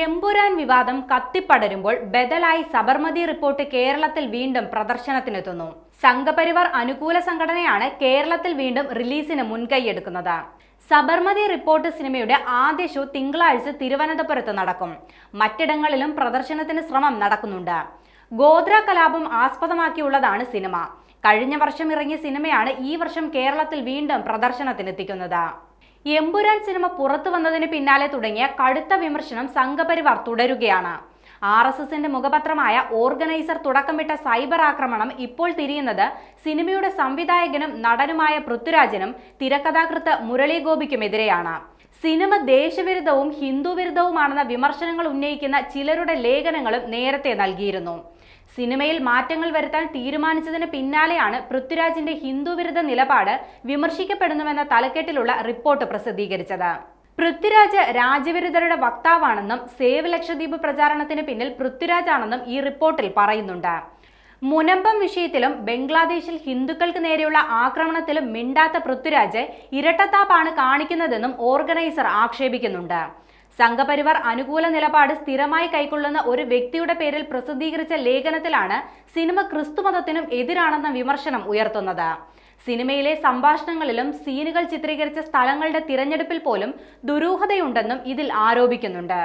എമ്പുരാൻ വിവാദം കത്തിപ്പടരുമ്പോൾ ബദലായി സബർമതി റിപ്പോർട്ട് കേരളത്തിൽ വീണ്ടും പ്രദർശനത്തിനെത്തുന്നു. സംഘപരിവാർ അനുകൂല സംഘടനയാണ് കേരളത്തിൽ വീണ്ടും റിലീസിന് മുൻകൈയെടുക്കുന്നത്. സബർമതി റിപ്പോർട്ട് സിനിമയുടെ ആദ്യ ഷോ തിങ്കളാഴ്ച തിരുവനന്തപുരത്ത് നടക്കും. മറ്റിടങ്ങളിലും പ്രദർശനത്തിന് ശ്രമം നടക്കുന്നുണ്ട്. ഗോത്ര കലാപം ആസ്പദമാക്കിയുള്ളതാണ് സിനിമ. കഴിഞ്ഞ വർഷം ഇറങ്ങിയ സിനിമയാണ് ഈ വർഷം കേരളത്തിൽ വീണ്ടും പ്രദർശനത്തിനെത്തിക്കുന്നത്. എമ്പുരാൻ സിനിമ പുറത്തു വന്നതിന് പിന്നാലെ തുടങ്ങിയ കടുത്ത വിമർശനം സംഘപരിവാർ തുടരുകയാണ്. RSSന്റെ മുഖപത്രമായ ഓർഗനൈസർ തുടക്കമിട്ട സൈബർ ആക്രമണം ഇപ്പോൾ തിരിയുന്നത് സിനിമയുടെ സംവിധായകനും നടനുമായ പൃഥ്വിരാജിനും തിരക്കഥാകൃത്ത് മുരളി ഗോപിക്കുമെതിരെയാണ്. സിനിമ ദേശവിരുദ്ധവും ഹിന്ദുവിരുദ്ധവുമാണെന്ന വിമർശനങ്ങൾ ഉന്നയിക്കുന്ന ചിലരുടെ ലേഖനങ്ങളും നേരത്തെ നൽകിയിരുന്നു. സിനിമയിൽ മാറ്റങ്ങൾ വരുത്താൻ തീരുമാനിച്ചതിന് പിന്നാലെയാണ് പൃഥ്വിരാജിന്റെ ഹിന്ദുവിരുദ്ധ നിലപാട് വിമർശിക്കപ്പെടുന്നുവെന്ന തലക്കെട്ടിലുള്ള റിപ്പോർട്ട് പ്രസിദ്ധീകരിച്ചത്. പൃഥ്വിരാജ് രാജ്യവിരുദ്ധരുടെ വക്താവാണെന്നും സേവ് ലക്ഷദ്വീപ് പ്രചാരണത്തിന് പിന്നിൽ പൃഥ്വിരാജാണെന്നും ഈ റിപ്പോർട്ടിൽ പറയുന്നുണ്ട്. മുനമ്പം വിഷയത്തിലും ബംഗ്ലാദേശിൽ ഹിന്ദുക്കൾക്ക് നേരെയുള്ള ആക്രമണത്തിലും മിണ്ടാത്ത പൃഥ്വിരാജ് ഇരട്ടത്താപ്പാണ് കാണിക്കുന്നതെന്നും ഓർഗനൈസർ ആക്ഷേപിക്കുന്നുണ്ട്. സംഘപരിവാർ അനുകൂല നിലപാട് സ്ഥിരമായി കൈക്കൊള്ളുന്ന ഒരു വ്യക്തിയുടെ പേരിൽ പ്രസിദ്ധീകരിച്ച ലേഖനത്തിലാണ് സിനിമ ക്രിസ്തുമതത്തിനും എതിരാണെന്ന വിമർശനം ഉയർത്തുന്നത്. സിനിമയിലെ സംഭാഷണങ്ങളിലും സീനുകൾ ചിത്രീകരിച്ച സ്ഥലങ്ങളുടെ തിരഞ്ഞെടുപ്പിൽ പോലും ദുരൂഹതയുണ്ടെന്നും ഇതിൽ ആരോപിക്കുന്നുണ്ട്.